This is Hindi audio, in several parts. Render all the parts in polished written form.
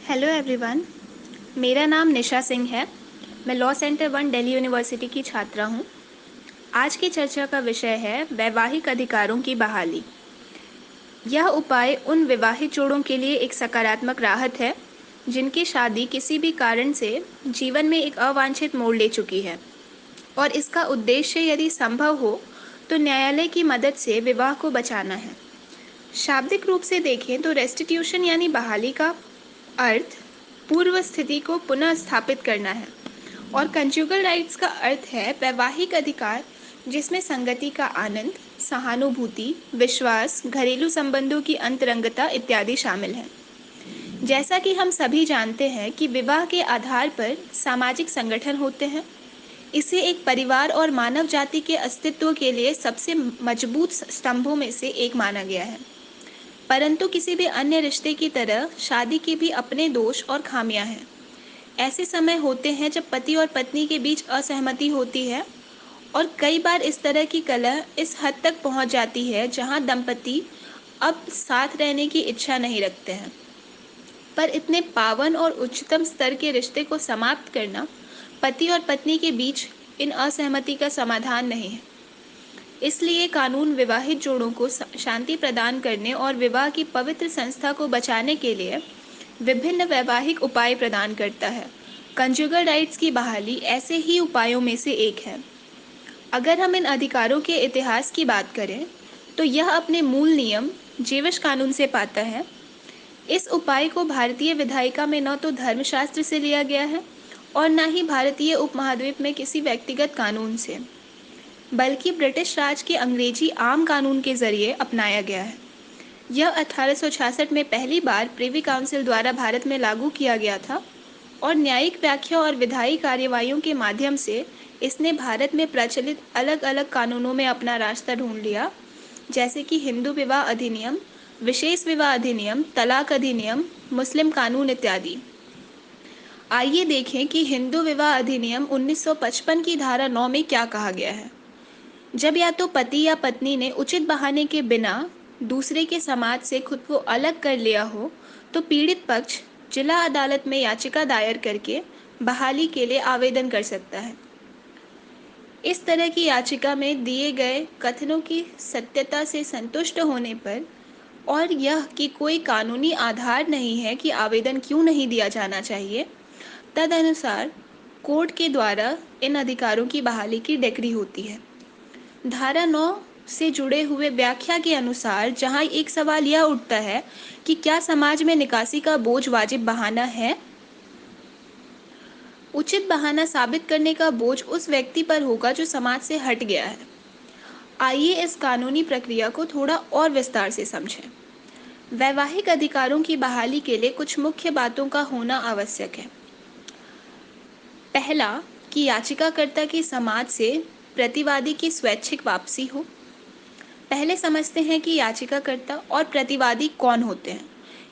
Hello everyone. मेरा नाम निशा सिंह है। मैं लॉ सेंटर 1 दिल्ली यूनिवर्सिटी की छात्रा हूँ। आज की चर्चा का विषय है वैवाहिक अधिकारों की बहाली। यह उपाय उन विवाहित जोड़ों के लिए एक सकारात्मक राहत है जिनकी शादी किसी भी कारण से जीवन में एक अवांछित मोड़ ले चुकी है, और इसका उद्देश्य यदि संभव हो तो न्यायालय की मदद से विवाह को बचाना है। शाब्दिक रूप से देखें तो रेस्टिट्यूशन यानी बहाली का अर्थ पूर्व स्थिति को पुनः स्थापित करना है, और कंजुगल राइट्स का अर्थ है वैवाहिक अधिकार जिसमें संगति का आनंद, सहानुभूति, विश्वास, घरेलू संबंधों की अंतरंगता इत्यादि शामिल हैं। जैसा कि हम सभी जानते हैं कि विवाह के आधार पर सामाजिक संगठन होते हैं। इसे एक परिवार और मानव जाति के अस्तित्व के लिए सबसे मजबूत स्तंभों में से एक माना गया है। परंतु किसी भी अन्य रिश्ते की तरह शादी के भी अपने दोष और खामियां हैं। ऐसे समय होते हैं जब पति और पत्नी के बीच असहमति होती है, और कई बार इस तरह की कलह इस हद तक पहुंच जाती है जहां दंपति अब साथ रहने की इच्छा नहीं रखते हैं। पर इतने पावन और उच्चतम स्तर के रिश्ते को समाप्त करना पति और पत्नी के बीच इन असहमति का समाधान नहीं है। इसलिए कानून विवाहित जोड़ों को शांति प्रदान करने और विवाह की पवित्र संस्था को बचाने के लिए विभिन्न वैवाहिक उपाय प्रदान करता है। कंजुगल राइट्स की बहाली ऐसे ही उपायों में से एक है। अगर हम इन अधिकारों के इतिहास की बात करें तो यह अपने मूल नियम जीवश कानून से पाता है। इस उपाय को भारतीय विधायिका में न तो धर्मशास्त्र से लिया गया है और न ही भारतीय उपमहाद्वीप में किसी व्यक्तिगत कानून से, बल्कि ब्रिटिश राज के अंग्रेजी आम कानून के जरिए अपनाया गया है। यह 1866 में पहली बार प्रिवी काउंसिल द्वारा भारत में लागू किया गया था, और न्यायिक व्याख्या और विधायी कार्यवाहियों के माध्यम से इसने भारत में प्रचलित अलग अलग कानूनों में अपना रास्ता ढूंढ लिया, जैसे कि हिंदू विवाह अधिनियम, विशेष विवाह अधिनियम, तलाक अधिनियम, मुस्लिम कानून इत्यादि। आइए देखें कि हिंदू विवाह अधिनियम 1955 की धारा 9 में क्या कहा गया है। जब या तो पति या पत्नी ने उचित बहाने के बिना दूसरे के समाज से खुद को अलग कर लिया हो तो पीड़ित पक्ष जिला अदालत में याचिका दायर करके बहाली के लिए आवेदन कर सकता है। इस तरह की याचिका में दिए गए कथनों की सत्यता से संतुष्ट होने पर, और यह कि कोई कानूनी आधार नहीं है कि आवेदन क्यों नहीं दिया जाना चाहिए, तदनुसार कोर्ट के द्वारा इन अधिकारों की बहाली की डिक्री होती है। धारा 9 से जुड़े हुए व्याख्या के अनुसार जहां एक सवाल यह उठता है कि क्या समाज में निकासी का बोझ वाजिब बहाना है, उचित बहाना साबित करने का बोझ उस व्यक्ति पर होगा जो समाज से हट गया है। आइए इस कानूनी प्रक्रिया को थोड़ा और विस्तार से समझें। वैवाहिक अधिकारों की बहाली के लिए कुछ मुख्य बातों का होना आवश्यक है। पहला, कि याचिकाकर्ता की समाज से प्रतिवादी की स्वैच्छिक वापसी हो। पहले समझते हैं कि याचिकाकर्ता और प्रतिवादी कौन होते हैं।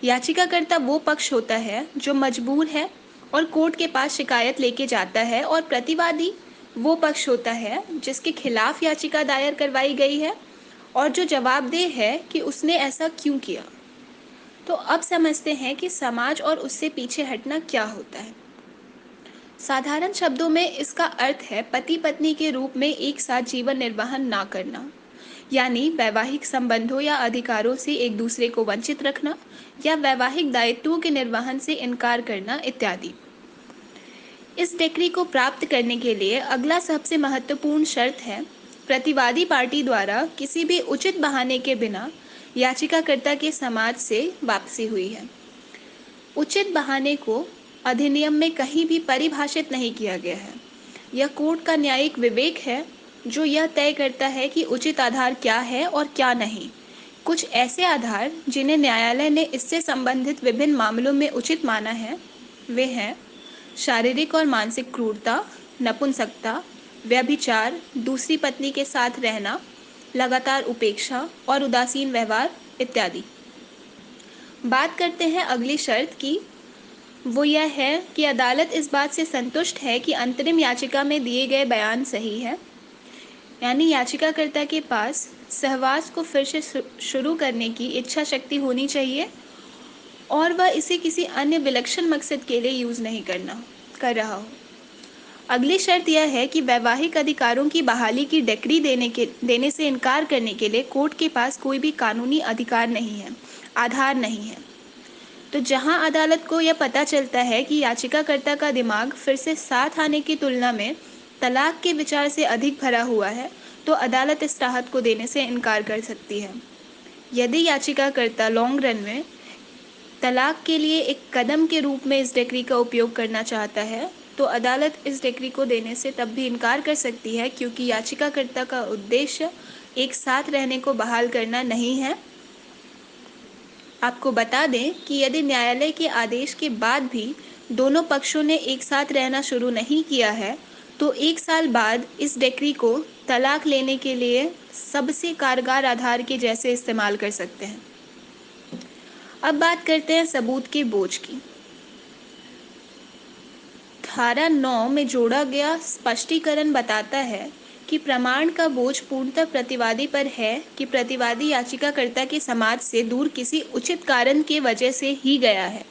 याचिकाकर्ता वो पक्ष होता है जो मजबूर है और कोर्ट के पास शिकायत लेके जाता है, और प्रतिवादी वो पक्ष होता है जिसके खिलाफ याचिका दायर करवाई गई है और जो जवाबदेह है कि उसने ऐसा क्यों किया। तो अब समझते हैं कि समाज और उससे पीछे हटना क्या होता है। साधारण शब्दों में इसका अर्थ है पति पत्नी के रूप में एक साथ जीवन निर्वाहन ना करना, यानी वैवाहिक संबंधों या अधिकारों से एक दूसरे को वंचित रखना या वैवाहिक दायित्वों के निर्वहन से इनकार करना इत्यादि। इस डिक्री को प्राप्त करने के लिए अगला सबसे महत्वपूर्ण शर्त है प्रतिवादी पार्टी द्वारा किसी भी उचित बहाने के बिना याचिकाकर्ता के समाज से वापसी हुई है। उचित बहाने को अधिनियम में कहीं भी परिभाषित नहीं किया गया है। यह कोर्ट का न्यायिक विवेक है जो यह तय करता है कि उचित आधार क्या है और क्या नहीं। कुछ ऐसे आधार जिन्हें न्यायालय ने इससे संबंधित विभिन्न मामलों में उचित माना है वे हैं शारीरिक और मानसिक क्रूरता, नपुंसकता, व्यभिचार, दूसरी पत्नी के साथ रहना, लगातार उपेक्षा और उदासीन व्यवहार इत्यादि। बात करते हैं अगली शर्त की। वो यह है कि अदालत इस बात से संतुष्ट है कि अंतरिम याचिका में दिए गए बयान सही है, यानी याचिकाकर्ता के पास सहवास को फिर से शुरू करने की इच्छा शक्ति होनी चाहिए और वह इसे किसी अन्य विलक्षण मकसद के लिए यूज नहीं कर रहा हो। अगली शर्त यह है कि वैवाहिक अधिकारों की बहाली की डिक्री देने से इनकार करने के लिए कोर्ट के पास कोई भी कानूनी अधिकार नहीं है, आधार नहीं है। तो जहां अदालत को यह पता चलता है कि याचिकाकर्ता का दिमाग फिर से साथ आने की तुलना में तलाक के विचार से अधिक भरा हुआ है, तो अदालत इस राहत को देने से इनकार कर सकती है। यदि याचिकाकर्ता लॉन्ग रन में तलाक के लिए एक कदम के रूप में इस डिक्री का उपयोग करना चाहता है, तो अदालत इस डिक्री को देने से तब भी इनकार कर सकती है, क्योंकि याचिकाकर्ता का उद्देश्य एक साथ रहने को बहाल करना नहीं है। आपको बता दें कि यदि न्यायालय के आदेश के बाद भी दोनों पक्षों ने एक साथ रहना शुरू नहीं किया है, तो 1 साल बाद इस डिक्री को तलाक लेने के लिए सबसे कारगर आधार के जैसे इस्तेमाल कर सकते हैं। अब बात करते हैं सबूत के बोझ की। धारा 9 में जोड़ा गया स्पष्टीकरण बताता है कि प्रमाण का बोझ पूर्णतः प्रतिवादी पर है कि प्रतिवादी याचिकाकर्ता के समाज से दूर किसी उचित कारण के वजह से ही गया है।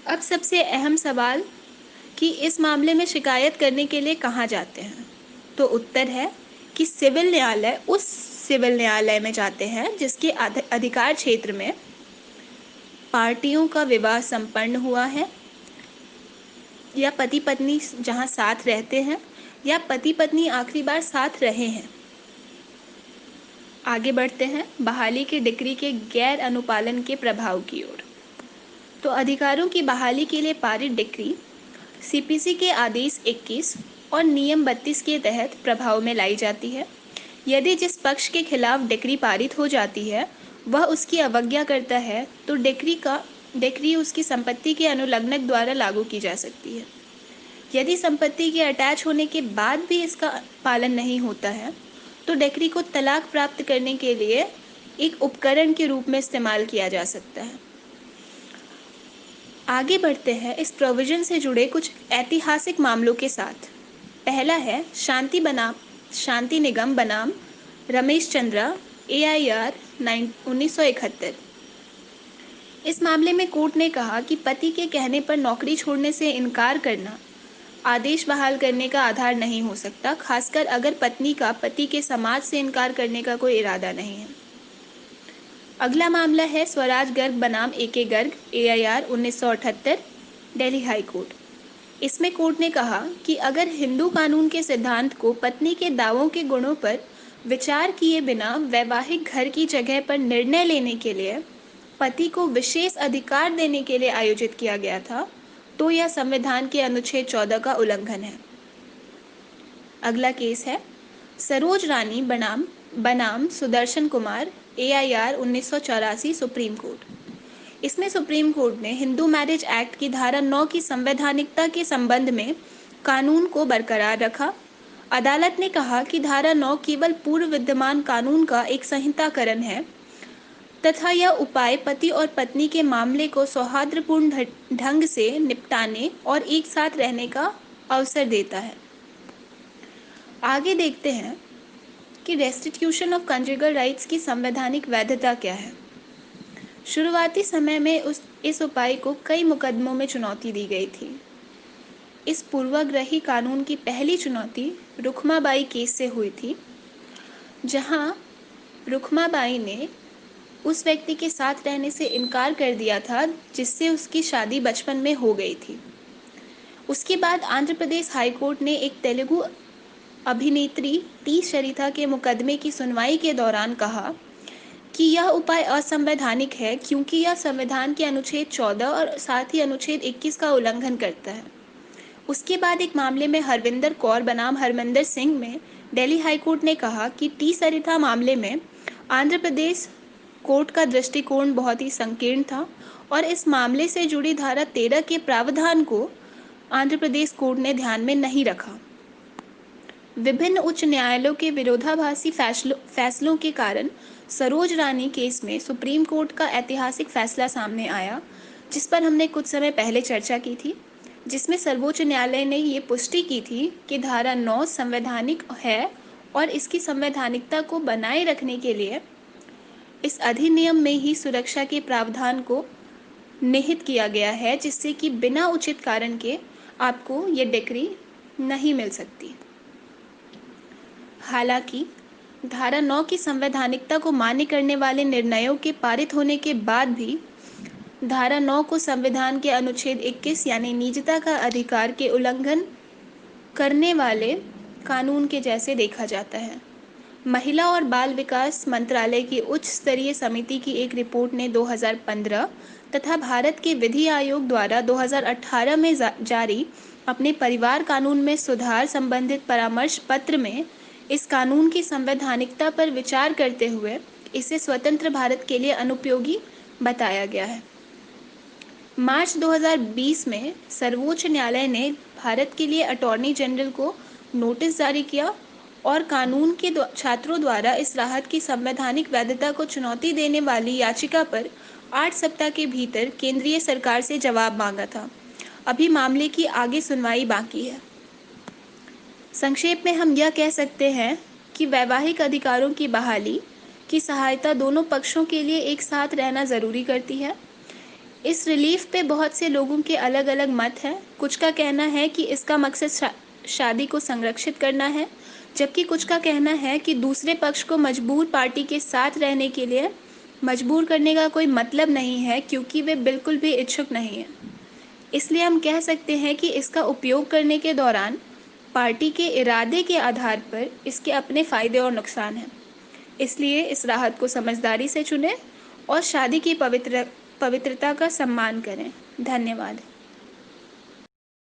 अब सबसे अहम सवाल कि इस मामले में शिकायत करने के लिए कहाँ जाते हैं, तो उत्तर है कि सिविल न्यायालय उस सिविल न्यायालय में जाते हैं जिसके अधिकार क्षेत्र में पार्टियों का विवाह संपन्न हुआ है, या पति पत्नी जहां साथ रहते हैं, या पति पत्नी आखिरी बार साथ रहे हैं। आगे बढ़ते हैं बहाली की डिक्री के गैर अनुपालन के प्रभाव की ओर। तो अधिकारों की बहाली के लिए पारित डिक्री सीपीसी के आदेश 21 और नियम 32 के तहत प्रभाव में लाई जाती है। यदि जिस पक्ष के खिलाफ डिक्री पारित हो जाती है वह उसकी अवज्ञा करता है, तो डिक्री उसकी संपत्ति के अनुलग्नक द्वारा लागू की जा सकती है। यदि संपत्ति के अटैच होने के बाद भी इसका पालन नहीं होता है, तो डिक्री को तलाक प्राप्त करने के लिए एक उपकरण के रूप में इस्तेमाल किया जा सकता है। आगे बढ़ते हैं इस प्रोविजन से जुड़े कुछ ऐतिहासिक मामलों के साथ। पहला है शांति निगम बनाम रमेश चंद्रा AIR 1971। इस मामले में कोर्ट ने कहा कि पति के कहने पर नौकरी छोड़ने से इनकार करना आदेश बहाल करने का आधार नहीं हो सकता, खासकर अगर पत्नी का पति के समाज से इनकार करने का कोई इरादा नहीं है। अगला मामला है स्वराज गर्ग बनाम AK Garg AIR 1978 Delhi high court. इसमें कोर्ट ने कहा कि अगर हिंदू कानून के सिद्धांत को पत्नी के दावों के गुणों पर विचार किए बिना वैवाहिक घर की जगह पर निर्णय लेने के लिए पति को विशेष अधिकार देने के लिए आयोजित किया गया था, तो यह संविधान के अनुच्छेद 14 का उल्लंघन है। अगला केस है सरोज रानी बनाम Sudarshan Kumar AIR 1984 supreme court. इसमें सुप्रीम कोर्ट ने हिंदू मैरिज एक्ट की धारा 9 की संवैधानिकता के संबंध में कानून को बरकरार रखा। अदालत ने कहा कि धारा 9 केवल पूर्व विद्यमान कानून का एक संहिताकरण है तथा यह उपाय पति और पत्नी के मामले को सौहार्दपूर्ण ढंग से निपटाने और एक साथ रहने का अवसर देता है। आगे देखते हैं कि रेस्टिट्यूशन ऑफ कंजुगल राइट्स की संवैधानिक वैधता क्या है। शुरुआती समय में इस उपाय को कई मुकदमों में चुनौती दी गई थी। इस पूर्वाग्रही कानून की पहली चुनौती रुखमाबाई केस से हुई थी, जहां रुखमाबाई ने उस व्यक्ति के साथ रहने से इनकार कर दिया था जिससे उसकी शादी बचपन में हो गई थी। उसके बाद आंध्र प्रदेश हाईकोर्ट ने एक तेलुगु अभिनेत्री टी सरिता के मुकदमे की सुनवाई के दौरान कहा कि यह उपाय असंवैधानिक है, क्योंकि यह संविधान के अनुच्छेद 14 और साथ ही अनुच्छेद 21 का उल्लंघन करता है। उसके बाद एक मामले में हरविंदर कौर बनाम हरमिंदर सिंह में दिल्ली हाईकोर्ट ने कहा कि टी सरिता मामले में आंध्र प्रदेश कोर्ट का दृष्टिकोण बहुत ही संकीर्ण था और इस मामले से जुड़ी धारा 13 के प्रावधान को आंध्र प्रदेश कोर्ट ने ध्यान में नहीं रखा। विभिन्न उच्च न्यायालयों के विरोधाभासी फैसलों के कारण सरोज रानी केस में सुप्रीम कोर्ट का ऐतिहासिक फैसला सामने आया, जिस पर हमने कुछ समय पहले चर्चा की थी, जिसमें सर्वोच्च न्यायालय ने ये पुष्टि की थी कि धारा 9 संवैधानिक है और इसकी संवैधानिकता को बनाए रखने के लिए इस अधिनियम में ही सुरक्षा के प्रावधान को निहित किया गया है, जिससे कि बिना उचित कारण के आपको ये डिक्री नहीं मिल सकती। हालांकि धारा 9 की संवैधानिकता को मान्य करने वाले निर्णयों के पारित होने के बाद भी धारा 9 को संविधान के अनुच्छेद 21 यानी निजता का अधिकार के उल्लंघन करने वाले कानून के जैसे देखा जाता है। महिला और बाल विकास मंत्रालय की उच्च स्तरीय समिति की एक रिपोर्ट ने 2015 तथा भारत के विधि आयोग द्वारा 2018 में जारी अपने परिवार कानून में सुधार संबंधित परामर्श पत्र में इस कानून की संवैधानिकता पर विचार करते हुए इसे स्वतंत्र भारत के लिए अनुपयोगी बताया गया है। मार्च 2020 में सर्वोच्च न्यायालय ने भारत के लिए अटॉर्नी जनरल को नोटिस जारी किया और कानून के छात्रों द्वारा इस राहत की संवैधानिक वैधता को चुनौती देने वाली याचिका पर 8 सप्ताह के भीतर केंद्रीय सरकार से जवाब मांगा था। अभी मामले की आगे सुनवाई बाकी है। संक्षेप में हम यह कह सकते हैं कि वैवाहिक अधिकारों की बहाली की सहायता दोनों पक्षों के लिए एक साथ रहना ज़रूरी करती है। इस रिलीफ पे बहुत से लोगों के अलग अलग मत हैं। कुछ का कहना है कि इसका मकसद शादी को संरक्षित करना है, जबकि कुछ का कहना है कि दूसरे पक्ष को मजबूर पार्टी के साथ रहने के लिए मजबूर करने का कोई मतलब नहीं है, क्योंकि वे बिल्कुल भी इच्छुक नहीं हैं। इसलिए हम कह सकते हैं कि इसका उपयोग करने के दौरान पार्टी के इरादे के आधार पर इसके अपने फ़ायदे और नुकसान हैं। इसलिए इस राहत को समझदारी से चुनें और शादी की पवित्रता का सम्मान करें। धन्यवाद।